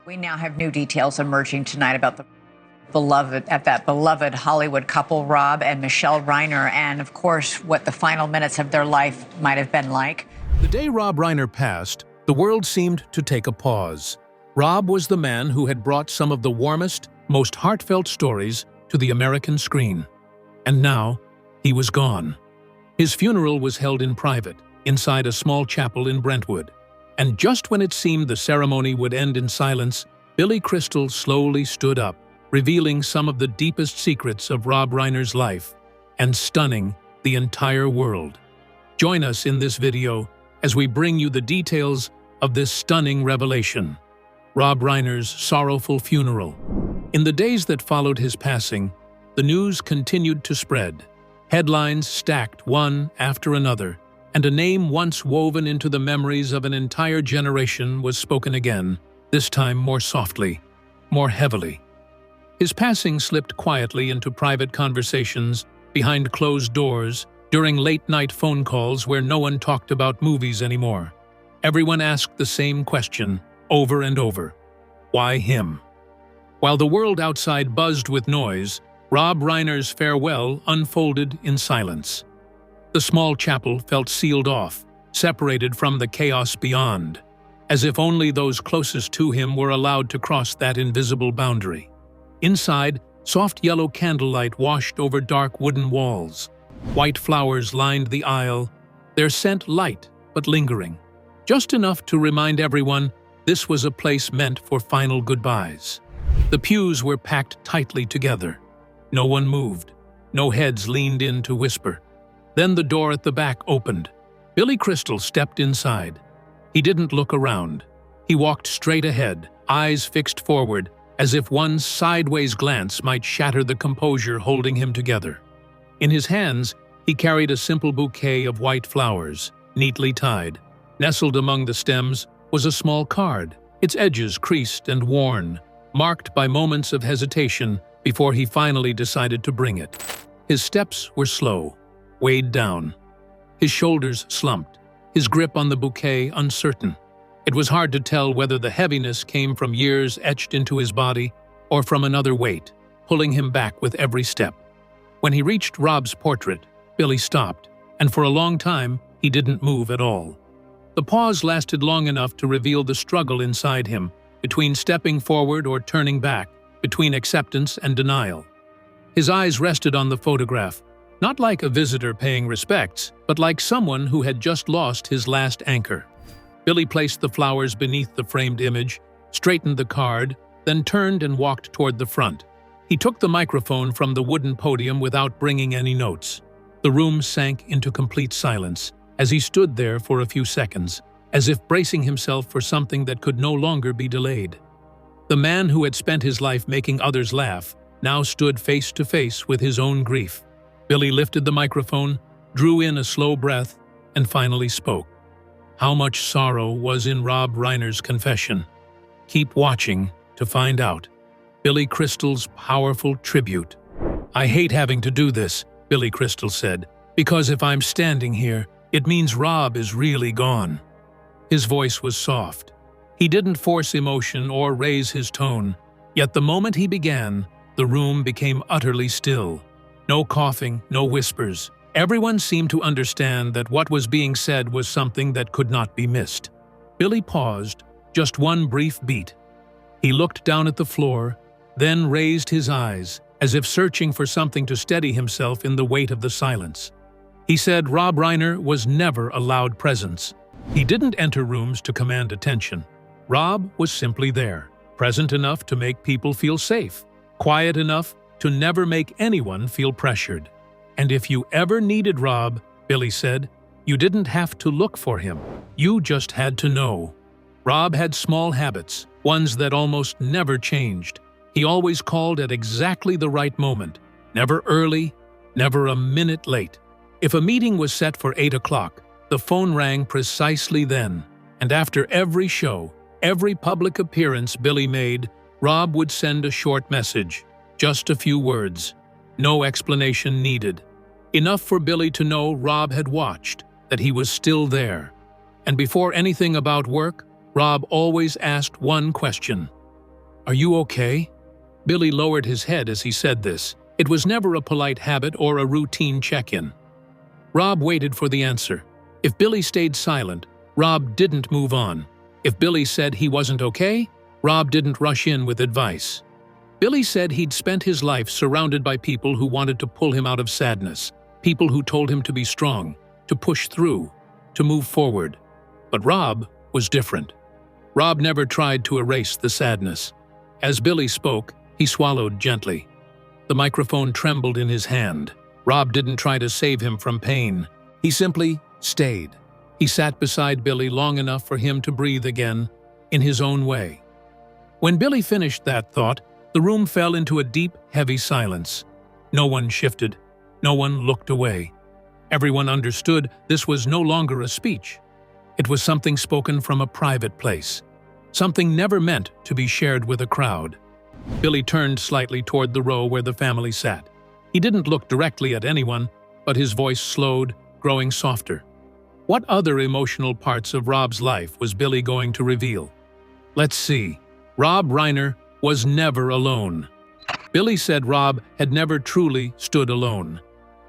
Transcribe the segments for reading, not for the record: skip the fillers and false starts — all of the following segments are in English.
We now have new details emerging tonight about that beloved Hollywood couple, Rob and Michelle Reiner, and of course, what the final minutes of their life might have been like. The day Rob Reiner passed, the world seemed to take a pause. Rob was the man who had brought some of the warmest, most heartfelt stories to the American screen. And now, he was gone. His funeral was held in private, inside a small chapel in Brentwood. And just when it seemed the ceremony would end in silence, Billy Crystal slowly stood up, revealing some of the deepest secrets of Rob Reiner's life and stunning the entire world. Join us in this video as we bring you the details of this stunning revelation. Rob Reiner's sorrowful funeral. In the days that followed his passing, the news continued to spread. Headlines stacked one after another, and a name once woven into the memories of an entire generation was spoken again, this time more softly, more heavily. His passing slipped quietly into private conversations, behind closed doors, during late-night phone calls where no one talked about movies anymore. Everyone asked the same question, over and over. Why him? While the world outside buzzed with noise, Rob Reiner's farewell unfolded in silence. The small chapel felt sealed off, separated from the chaos beyond, as if only those closest to him were allowed to cross that invisible boundary. Inside, soft yellow candlelight washed over dark wooden walls. White flowers lined the aisle, their scent light but lingering, just enough to remind everyone this was a place meant for final goodbyes. The pews were packed tightly together. No one moved. No heads leaned in to whisper. Then the door at the back opened. Billy Crystal stepped inside. He didn't look around. He walked straight ahead, eyes fixed forward, as if one sideways glance might shatter the composure holding him together. In his hands, he carried a simple bouquet of white flowers, neatly tied. Nestled among the stems was a small card, its edges creased and worn, marked by moments of hesitation before he finally decided to bring it. His steps were slow, weighed down. His shoulders slumped, his grip on the bouquet uncertain. It was hard to tell whether the heaviness came from years etched into his body or from another weight, pulling him back with every step. When he reached Rob's portrait, Billy stopped, and for a long time, he didn't move at all. The pause lasted long enough to reveal the struggle inside him, between stepping forward or turning back, between acceptance and denial. His eyes rested on the photograph, not like a visitor paying respects, but like someone who had just lost his last anchor. Billy placed the flowers beneath the framed image, straightened the card, then turned and walked toward the front. He took the microphone from the wooden podium without bringing any notes. The room sank into complete silence as he stood there for a few seconds, as if bracing himself for something that could no longer be delayed. The man who had spent his life making others laugh now stood face to face with his own grief. Billy lifted the microphone, drew in a slow breath, and finally spoke. How much sorrow was in Rob Reiner's confession? Keep watching to find out. Billy Crystal's powerful tribute. I hate having to do this, Billy Crystal said, because if I'm standing here, it means Rob is really gone. His voice was soft. He didn't force emotion or raise his tone, yet the moment he began, the room became utterly still. No coughing, no whispers. Everyone seemed to understand that what was being said was something that could not be missed. Billy paused, just one brief beat. He looked down at the floor, then raised his eyes, as if searching for something to steady himself in the weight of the silence. He said Rob Reiner was never a loud presence. He didn't enter rooms to command attention. Rob was simply there, present enough to make people feel safe, quiet enough to never make anyone feel pressured. And if you ever needed Rob, Billy said, you didn't have to look for him. You just had to know. Rob had small habits, ones that almost never changed. He always called at exactly the right moment, never early, never a minute late. If a meeting was set for 8 o'clock, the phone rang precisely then. And after every show, every public appearance Billy made, Rob would send a short message. Just a few words. No explanation needed. Enough for Billy to know Rob had watched, that he was still there. And before anything about work, Rob always asked one question. "Are you okay?" Billy lowered his head as he said this. It was never a polite habit or a routine check-in. Rob waited for the answer. If Billy stayed silent, Rob didn't move on. If Billy said he wasn't okay, Rob didn't rush in with advice. Billy said he'd spent his life surrounded by people who wanted to pull him out of sadness, people who told him to be strong, to push through, to move forward. But Rob was different. Rob never tried to erase the sadness. As Billy spoke, he swallowed gently. The microphone trembled in his hand. Rob didn't try to save him from pain. He simply stayed. He sat beside Billy long enough for him to breathe again, in his own way. When Billy finished that thought, the room fell into a deep, heavy silence. No one shifted. No one looked away. Everyone understood this was no longer a speech. It was something spoken from a private place, something never meant to be shared with a crowd. Billy turned slightly toward the row where the family sat. He didn't look directly at anyone, but his voice slowed, growing softer. What other emotional parts of Rob's life was Billy going to reveal? Let's see. Rob Reiner was never alone. Billy said Rob had never truly stood alone.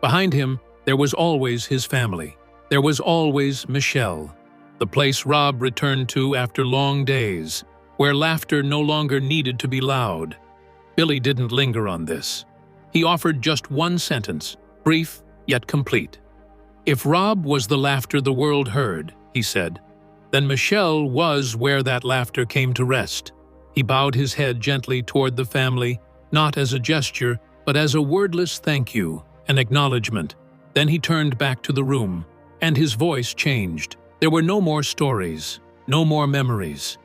Behind him, there was always his family. There was always Michelle, the place Rob returned to after long days, where laughter no longer needed to be loud. Billy didn't linger on this. He offered just one sentence, brief yet complete. If Rob was the laughter the world heard, he said, then Michelle was where that laughter came to rest. He bowed his head gently toward the family, not as a gesture, but as a wordless thank you, an acknowledgement. Then he turned back to the room, and his voice changed. There were no more stories, no more memories.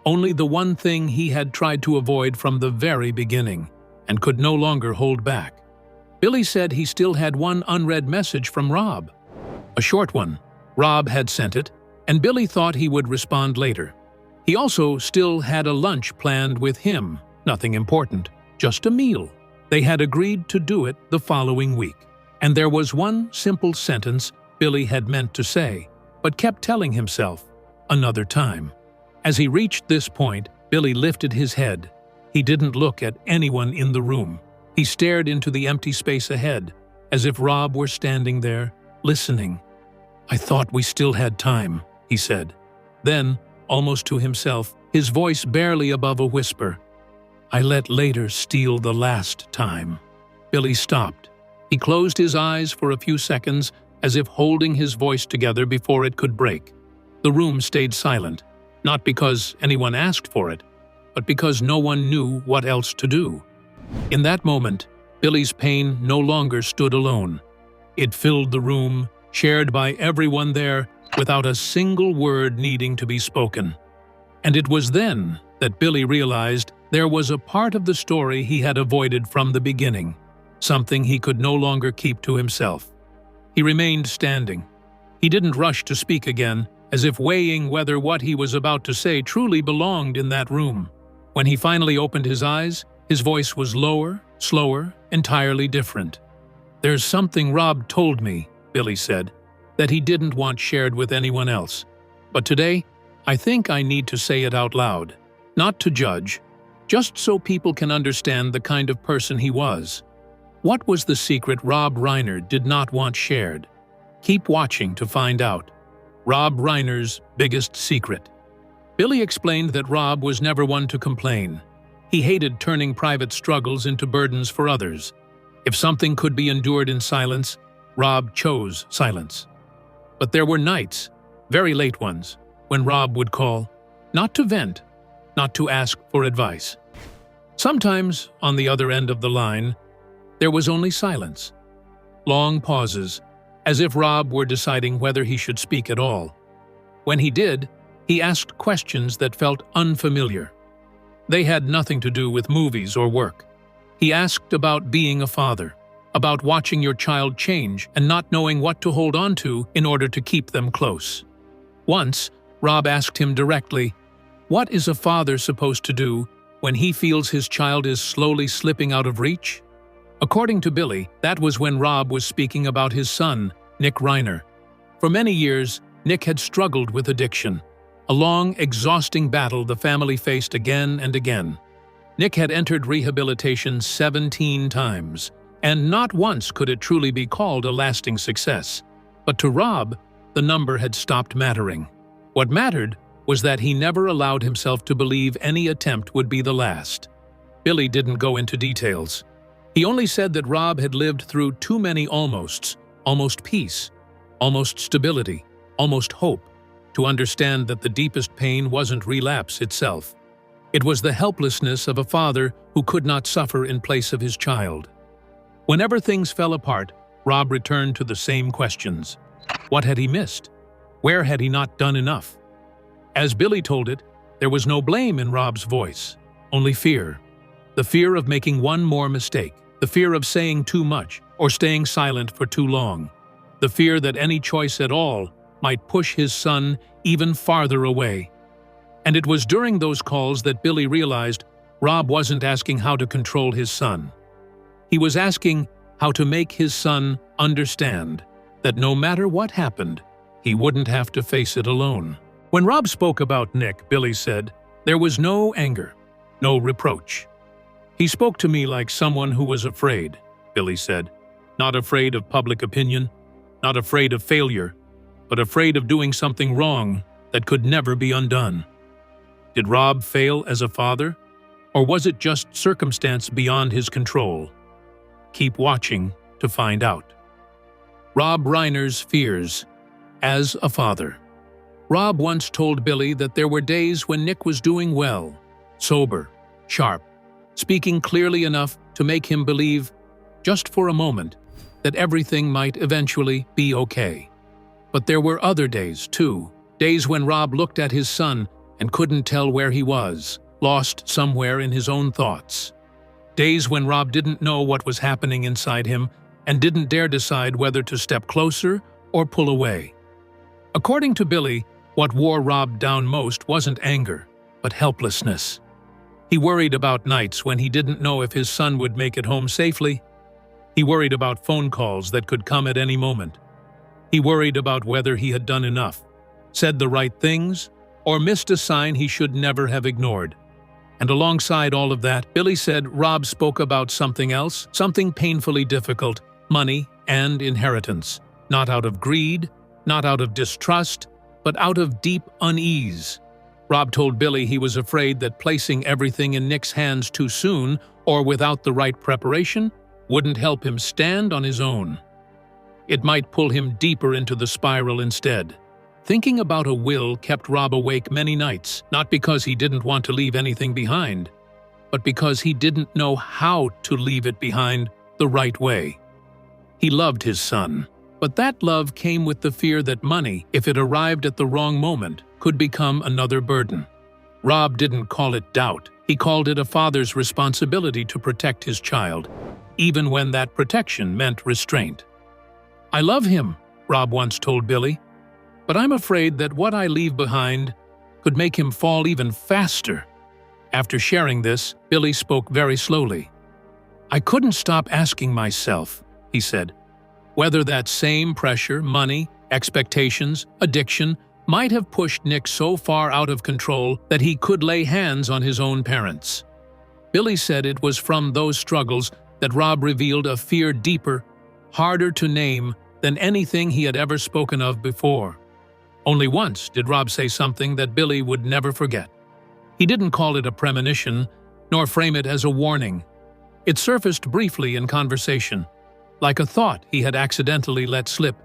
Only the one thing he had tried to avoid from the very beginning, and could no longer hold back. Billy said he still had one unread message from Rob. A short one. Rob had sent it, and Billy thought he would respond later. He also still had a lunch planned with him, nothing important, just a meal. They had agreed to do it the following week. And there was one simple sentence Billy had meant to say, but kept telling himself, another time. As he reached this point, Billy lifted his head. He didn't look at anyone in the room. He stared into the empty space ahead, as if Rob were standing there, listening. "I thought we still had time," he said. Then, almost to himself, his voice barely above a whisper, "I let later steal the last time." Billy stopped. He closed his eyes for a few seconds, as if holding his voice together before it could break. The room stayed silent, not because anyone asked for it, but because no one knew what else to do. In that moment, Billy's pain no longer stood alone. It filled the room, shared by everyone there, without a single word needing to be spoken. And it was then that Billy realized there was a part of the story he had avoided from the beginning, something he could no longer keep to himself. He remained standing. He didn't rush to speak again, as if weighing whether what he was about to say truly belonged in that room. When he finally opened his eyes, his voice was lower, slower, entirely different. "There's something Rob told me," Billy said, "that he didn't want shared with anyone else. But today, I think I need to say it out loud. Not to judge, just so people can understand the kind of person he was." What was the secret Rob Reiner did not want shared? Keep watching to find out. Rob Reiner's biggest secret. Billy explained that Rob was never one to complain. He hated turning private struggles into burdens for others. If something could be endured in silence, Rob chose silence. But there were nights, very late ones, when Rob would call, not to vent, not to ask for advice. Sometimes, on the other end of the line, there was only silence. Long pauses, as if Rob were deciding whether he should speak at all. When he did, he asked questions that felt unfamiliar. They had nothing to do with movies or work. He asked about being a father, about watching your child change and not knowing what to hold on to in order to keep them close. Once, Rob asked him directly, "What is a father supposed to do when he feels his child is slowly slipping out of reach?" According to Billy, that was when Rob was speaking about his son, Nick Reiner. For many years, Nick had struggled with addiction, a long, exhausting battle the family faced again and again. Nick had entered rehabilitation 17 times, and not once could it truly be called a lasting success. But to Rob, the number had stopped mattering. What mattered was that he never allowed himself to believe any attempt would be the last. Billy didn't go into details. He only said that Rob had lived through too many almosts, almost peace, almost stability, almost hope, to understand that the deepest pain wasn't relapse itself. It was the helplessness of a father who could not suffer in place of his child. Whenever things fell apart, Rob returned to the same questions. What had he missed? Where had he not done enough? As Billy told it, there was no blame in Rob's voice, only fear. The fear of making one more mistake, the fear of saying too much or staying silent for too long, the fear that any choice at all might push his son even farther away. And it was during those calls that Billy realized Rob wasn't asking how to control his son. He was asking how to make his son understand that no matter what happened, he wouldn't have to face it alone. When Rob spoke about Nick, Billy said, there was no anger, no reproach. He spoke to me like someone who was afraid, Billy said. Not afraid of public opinion, not afraid of failure, but afraid of doing something wrong that could never be undone. Did Rob fail as a father, or was it just circumstance beyond his control? Keep watching to find out. Rob Reiner's fears as a father. Rob once told Billy that there were days when Nick was doing well, sober, sharp, speaking clearly enough to make him believe, just for a moment, that everything might eventually be okay. But there were other days, too, days when Rob looked at his son and couldn't tell where he was, lost somewhere in his own thoughts. Days when Rob didn't know what was happening inside him and didn't dare decide whether to step closer or pull away. According to Billy, what wore Rob down most wasn't anger, but helplessness. He worried about nights when he didn't know if his son would make it home safely. He worried about phone calls that could come at any moment. He worried about whether he had done enough, said the right things, or missed a sign he should never have ignored. And alongside all of that, Billy said Rob spoke about something else, something painfully difficult, money and inheritance. Not out of greed, not out of distrust, but out of deep unease. Rob told Billy he was afraid that placing everything in Nick's hands too soon or without the right preparation wouldn't help him stand on his own. It might pull him deeper into the spiral instead. Thinking about a will kept Rob awake many nights, not because he didn't want to leave anything behind, but because he didn't know how to leave it behind the right way. He loved his son, but that love came with the fear that money, if it arrived at the wrong moment, could become another burden. Rob didn't call it doubt. He called it a father's responsibility to protect his child, even when that protection meant restraint. I love him, Rob once told Billy, but I'm afraid that what I leave behind could make him fall even faster. After sharing this, Billy spoke very slowly. I couldn't stop asking myself, he said, whether that same pressure, money, expectations, addiction, might have pushed Nick so far out of control that he could lay hands on his own parents. Billy said it was from those struggles that Rob revealed a fear deeper, harder to name than anything he had ever spoken of before. Only once did Rob say something that Billy would never forget. He didn't call it a premonition, nor frame it as a warning. It surfaced briefly in conversation, like a thought he had accidentally let slip,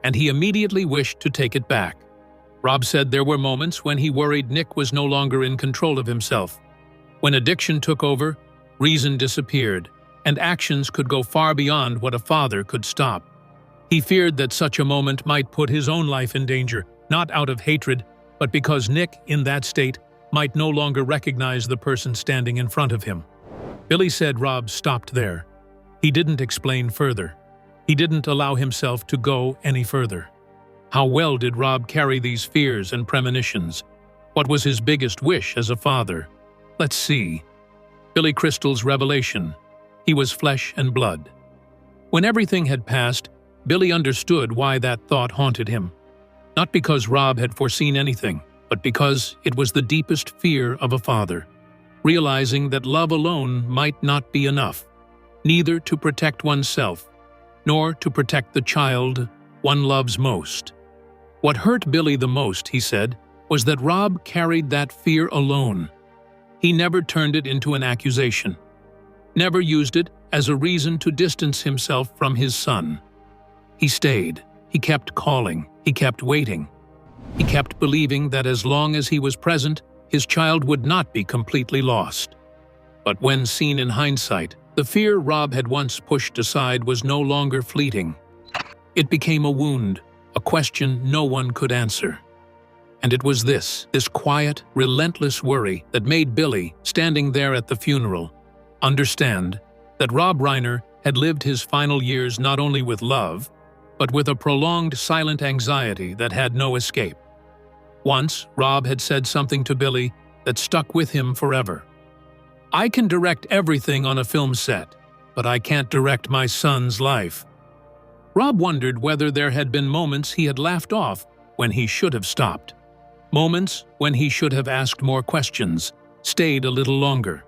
and he immediately wished to take it back. Rob said there were moments when he worried Nick was no longer in control of himself. When addiction took over, reason disappeared, and actions could go far beyond what a father could stop. He feared that such a moment might put his own life in danger, not out of hatred, but because Nick, in that state, might no longer recognize the person standing in front of him. Billy said Rob stopped there. He didn't explain further. He didn't allow himself to go any further. How well did Rob carry these fears and premonitions? What was his biggest wish as a father? Let's see. Billy Crystal's revelation. He was flesh and blood. When everything had passed, Billy understood why that thought haunted him. Not because Rob had foreseen anything, but because it was the deepest fear of a father. realizing that love alone might not be enough, neither to protect oneself, nor to protect the child one loves most. What hurt Billy the most, he said, was that Rob carried that fear alone. He never turned it into an accusation, never used it as a reason to distance himself from his son. He stayed, he kept calling, he kept waiting. He kept believing that as long as he was present, his child would not be completely lost. But when seen in hindsight, the fear Rob had once pushed aside was no longer fleeting. It became a wound, a question no one could answer. And it was this quiet, relentless worry that made Billy, standing there at the funeral, understand that Rob Reiner had lived his final years not only with love, but with a prolonged silent anxiety that had no escape. Once, Rob had said something to Billy that stuck with him forever. "I can direct everything on a film set, but I can't direct my son's life." Rob wondered whether there had been moments he had laughed off when he should have stopped. Moments when he should have asked more questions, stayed a little longer.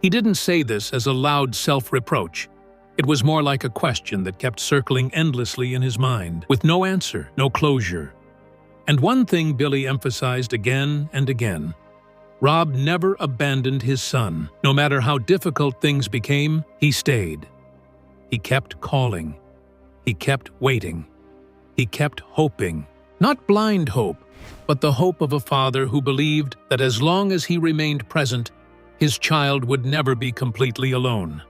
He didn't say this as a loud self-reproach. It was more like a question that kept circling endlessly in his mind, with no answer, no closure. And one thing Billy emphasized again and again: Rob never abandoned his son. No matter how difficult things became, he stayed. He kept calling. He kept waiting. He kept hoping. Not blind hope, but the hope of a father who believed that as long as he remained present, his child would never be completely alone.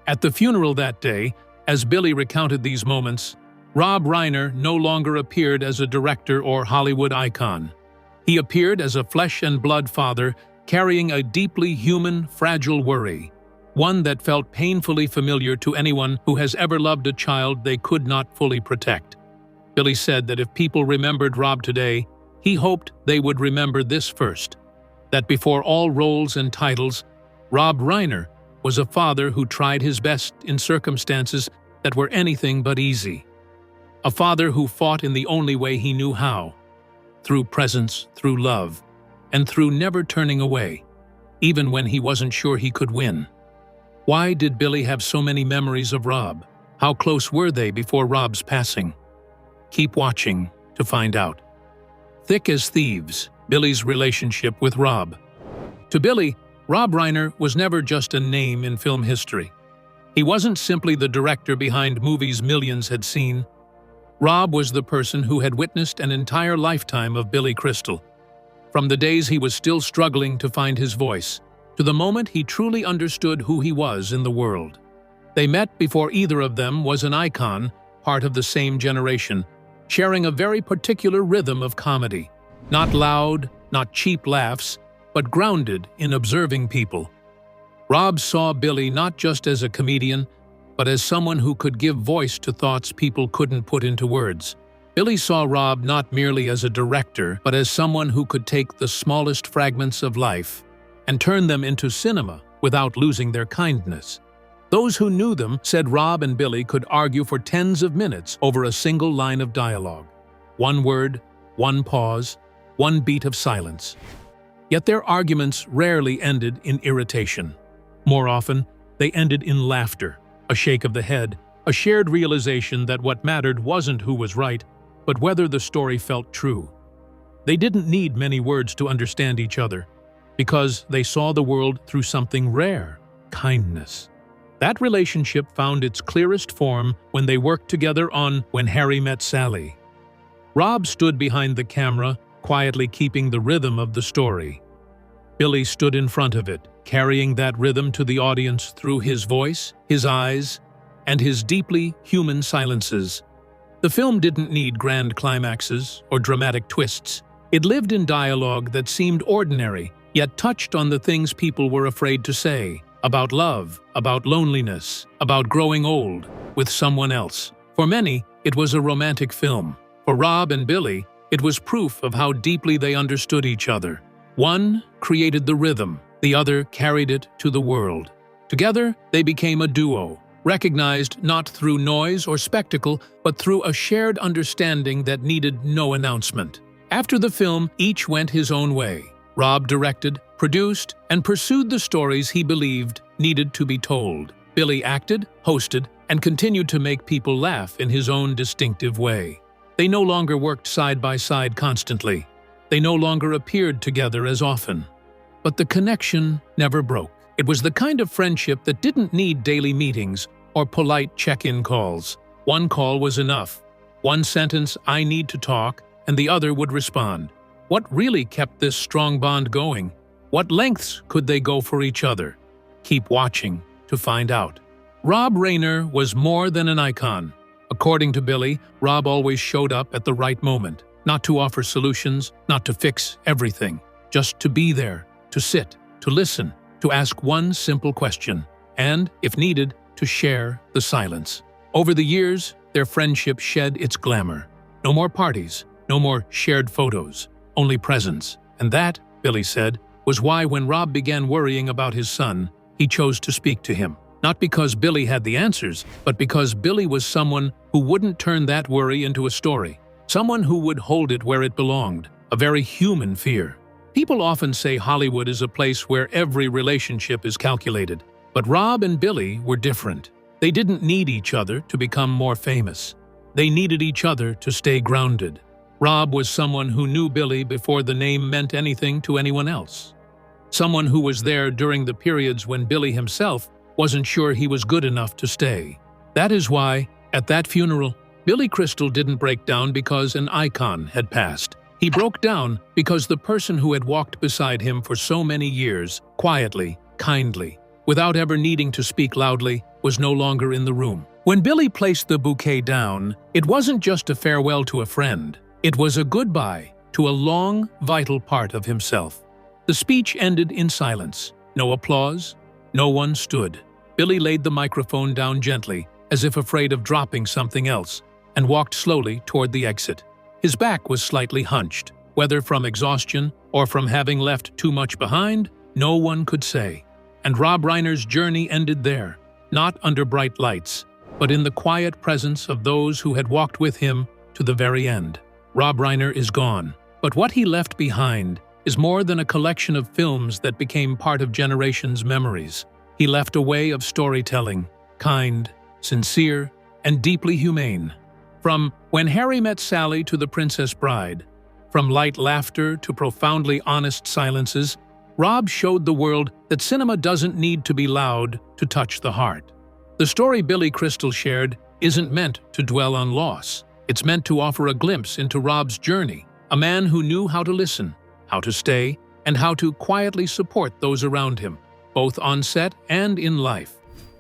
At the funeral that day, as Billy recounted these moments, Rob Reiner no longer appeared as a director or Hollywood icon. He appeared as a flesh-and-blood father carrying a deeply human, fragile worry, one that felt painfully familiar to anyone who has ever loved a child they could not fully protect. Billy said that if people remembered Rob today, he hoped they would remember this first: that before all roles and titles, Rob Reiner was a father who tried his best in circumstances that were anything but easy. A father who fought in the only way he knew how, through presence, through love, and through never turning away, even when he wasn't sure he could win. Why did Billy have so many memories of Rob? How close were they before Rob's passing? Keep watching to find out. Thick as thieves, Billy's relationship with Rob. To Billy, Rob Reiner was never just a name in film history. He wasn't simply the director behind movies millions had seen. Rob was the person who had witnessed an entire lifetime of Billy Crystal. From the days he was still struggling to find his voice, to the moment he truly understood who he was in the world. They met before either of them was an icon, part of the same generation, sharing a very particular rhythm of comedy. Not loud, not cheap laughs, but grounded in observing people. Rob saw Billy not just as a comedian, but as someone who could give voice to thoughts people couldn't put into words. Billy saw Rob not merely as a director, but as someone who could take the smallest fragments of life and turn them into cinema without losing their kindness. Those who knew them said Rob and Billy could argue for tens of minutes over a single line of dialogue. One word, one pause, one beat of silence. Yet their arguments rarely ended in irritation. More often, they ended in laughter, a shake of the head, a shared realization that what mattered wasn't who was right, but whether the story felt true. They didn't need many words to understand each other, because they saw the world through something rare: kindness. That relationship found its clearest form when they worked together on When Harry Met Sally. Rob stood behind the camera, quietly keeping the rhythm of the story. Billy stood in front of it, carrying that rhythm to the audience through his voice, his eyes, and his deeply human silences. The film didn't need grand climaxes or dramatic twists. It lived in dialogue that seemed ordinary, yet touched on the things people were afraid to say, about love, about loneliness, about growing old with someone else. For many, it was a romantic film. For Rob and Billy, it was proof of how deeply they understood each other. One created the rhythm, the other carried it to the world. Together, they became a duo, recognized not through noise or spectacle, but through a shared understanding that needed no announcement. After the film, each went his own way. Rob directed, produced, and pursued the stories he believed needed to be told. Billy acted, hosted, and continued to make people laugh in his own distinctive way. They no longer worked side by side constantly. They no longer appeared together as often. But the connection never broke. It was the kind of friendship that didn't need daily meetings or polite check-in calls. One call was enough. One sentence, "I need to talk," and the other would respond. What really kept this strong bond going? What lengths could they go for each other? Keep watching to find out. Rob Reiner was more than an icon. According to Billy, Rob always showed up at the right moment, not to offer solutions, not to fix everything, just to be there, to sit, to listen, to ask one simple question, and, if needed, to share the silence. Over the years, their friendship shed its glamour. No more parties, no more shared photos, only presence. And that, Billy said, was why when Rob began worrying about his son, he chose to speak to him. Not because Billy had the answers, but because Billy was someone who wouldn't turn that worry into a story. Someone who would hold it where it belonged, a very human fear. People often say Hollywood is a place where every relationship is calculated. But Rob and Billy were different. They didn't need each other to become more famous. They needed each other to stay grounded. Rob was someone who knew Billy before the name meant anything to anyone else. Someone who was there during the periods when Billy himself wasn't sure he was good enough to stay. That is why, at that funeral, Billy Crystal didn't break down because an icon had passed. He broke down because the person who had walked beside him for so many years, quietly, kindly, without ever needing to speak loudly, was no longer in the room. When Billy placed the bouquet down, it wasn't just a farewell to a friend. It was a goodbye to a long, vital part of himself. The speech ended in silence. No applause. No one stood. Billy laid the microphone down gently, as if afraid of dropping something else, and walked slowly toward the exit. His back was slightly hunched. Whether from exhaustion or from having left too much behind, no one could say. And Rob Reiner's journey ended there, not under bright lights, but in the quiet presence of those who had walked with him to the very end. Rob Reiner is gone, but what he left behind is more than a collection of films that became part of generations' memories. He left a way of storytelling, kind, sincere, and deeply humane. From When Harry Met Sally to The Princess Bride, from light laughter to profoundly honest silences, Rob showed the world that cinema doesn't need to be loud to touch the heart. The story Billy Crystal shared isn't meant to dwell on loss. It's meant to offer a glimpse into Rob's journey, a man who knew how to listen, how to stay, and how to quietly support those around him, both on set and in life.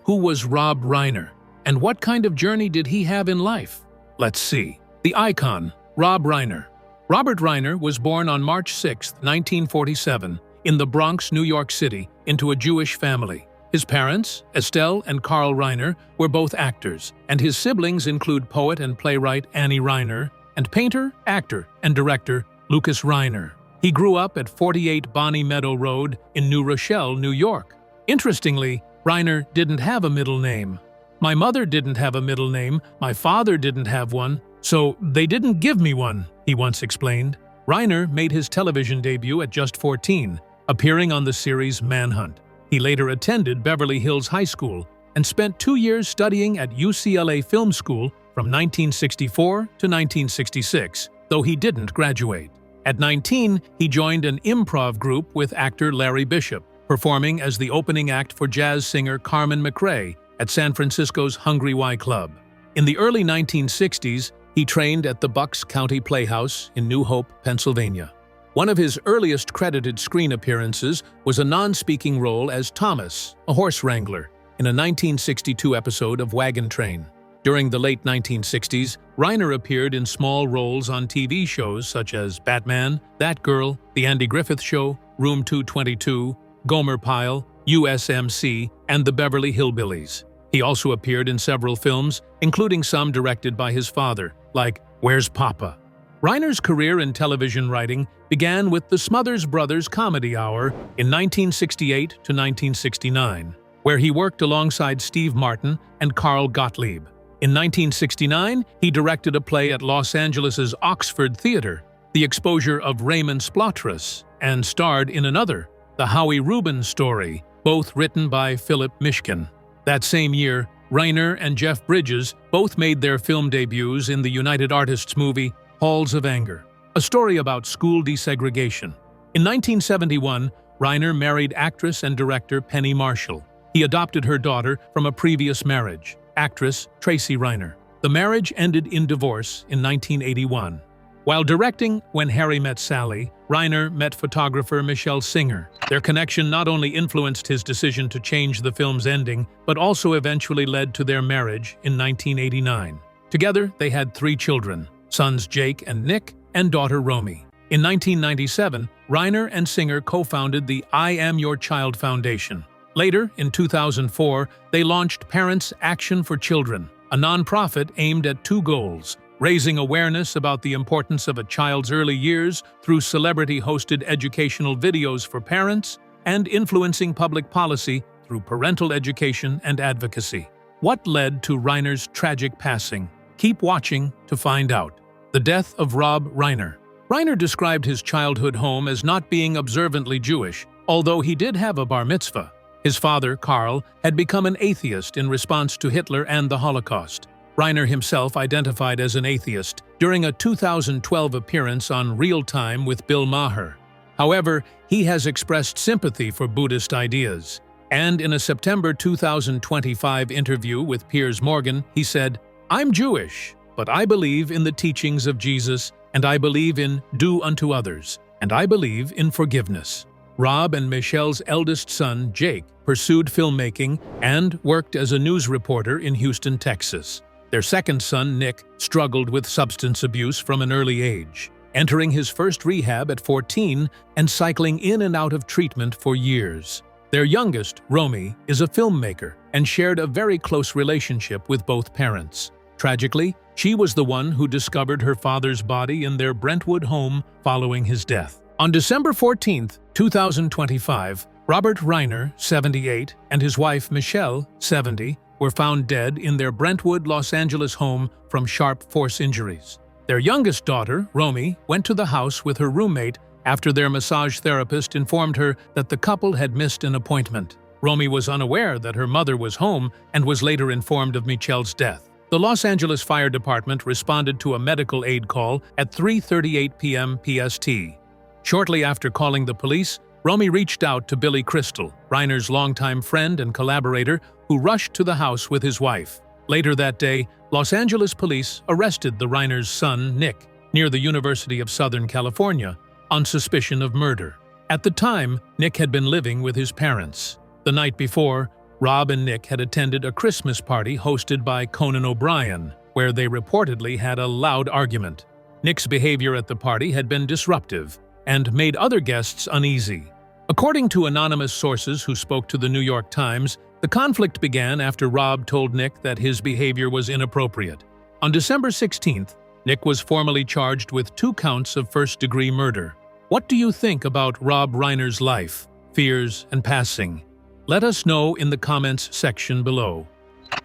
Who was Rob Reiner, and what kind of journey did he have in life? Let's see. The icon, Rob Reiner. Robert Reiner was born on March 6, 1947, in the Bronx, New York City, into a Jewish family. His parents, Estelle and Carl Reiner, were both actors, and his siblings include poet and playwright Annie Reiner and painter, actor, and director Lucas Reiner. He grew up at 48 Bonnie Meadow Road in New Rochelle, New York. Interestingly, Reiner didn't have a middle name. "My mother didn't have a middle name, my father didn't have one, so they didn't give me one," he once explained. Reiner made his television debut at just 14, appearing on the series Manhunt. He later attended Beverly Hills High School and spent 2 years studying at UCLA Film School from 1964 to 1966, though he didn't graduate. At 19, he joined an improv group with actor Larry Bishop, performing as the opening act for jazz singer Carmen McRae at San Francisco's Hungry Y Club. In the early 1960s, he trained at the Bucks County Playhouse in New Hope, Pennsylvania. One of his earliest credited screen appearances was a non-speaking role as Thomas, a horse wrangler, in a 1962 episode of Wagon Train. During the late 1960s, Reiner appeared in small roles on TV shows such as Batman, That Girl, The Andy Griffith Show, Room 222, Gomer Pyle, USMC, and The Beverly Hillbillies. He also appeared in several films, including some directed by his father, like Where's Papa? Reiner's career in television writing began with the Smothers Brothers Comedy Hour in 1968 to 1969, where he worked alongside Steve Martin and Carl Gottlieb. In 1969, he directed a play at Los Angeles' Oxford Theater, the exposure of Raymond Splattrus, and starred in another, The Howie Rubin Story, both written by Philip Mishkin. That same year, Reiner and Jeff Bridges both made their film debuts in the United Artists movie Halls of Anger, a story about school desegregation. In 1971, Reiner married actress and director Penny Marshall. He adopted her daughter from a previous marriage, actress Tracy Reiner. The marriage ended in divorce in 1981. While directing When Harry Met Sally, Reiner met photographer Michelle Singer. Their connection not only influenced his decision to change the film's ending, but also eventually led to their marriage in 1989. Together, they had 3 children, sons Jake and Nick, and daughter Romy. In 1997, Reiner and Singer co-founded the I Am Your Child Foundation. Later, in 2004, they launched Parents Action for Children, a nonprofit aimed at 2 goals: raising awareness about the importance of a child's early years through celebrity-hosted educational videos for parents, and influencing public policy through parental education and advocacy. What led to Reiner's tragic passing? Keep watching to find out. The death of Rob Reiner. Reiner described his childhood home as not being observantly Jewish, although he did have a bar mitzvah. His father, Carl, had become an atheist in response to Hitler and the Holocaust. Reiner himself identified as an atheist during a 2012 appearance on Real Time with Bill Maher. However, he has expressed sympathy for Buddhist ideas. And in a September 2025 interview with Piers Morgan, he said, "I'm Jewish, but I believe in the teachings of Jesus, and I believe in do unto others, and I believe in forgiveness." Rob and Michelle's eldest son, Jake, pursued filmmaking and worked as a news reporter in Houston, Texas. Their second son, Nick, struggled with substance abuse from an early age, entering his first rehab at 14 and cycling in and out of treatment for years. Their youngest, Romy, is a filmmaker and shared a very close relationship with both parents. Tragically, she was the one who discovered her father's body in their Brentwood home following his death. On December 14, 2025, Robert Reiner, 78, and his wife Michelle, 70, were found dead in their Brentwood, Los Angeles home from sharp force injuries. Their youngest daughter, Romy, went to the house with her roommate after their massage therapist informed her that the couple had missed an appointment. Romy was unaware that her mother was home and was later informed of Michelle's death. The Los Angeles Fire Department responded to a medical aid call at 3:38 p.m. PST. Shortly after calling the police, Romy reached out to Billy Crystal, Reiner's longtime friend and collaborator, who rushed to the house with his wife. Later that day, Los Angeles police arrested the Reiner's son, Nick, near the University of Southern California, on suspicion of murder. At the time, Nick had been living with his parents. The night before, Rob and Nick had attended a Christmas party hosted by Conan O'Brien, where they reportedly had a loud argument. Nick's behavior at the party had been disruptive and made other guests uneasy. According to anonymous sources who spoke to the New York Times, the conflict began after Rob told Nick that his behavior was inappropriate. On December 16th, Nick was formally charged with 2 counts of first-degree murder. What do you think about Rob Reiner's life, fears, and passing? Let us know in the comments section below.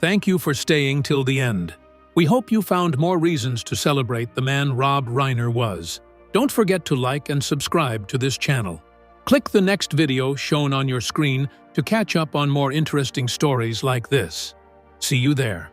Thank you for staying till the end. We hope you found more reasons to celebrate the man Rob Reiner was. Don't forget to like and subscribe to this channel. Click the next video shown on your screen to catch up on more interesting stories like this. See you there.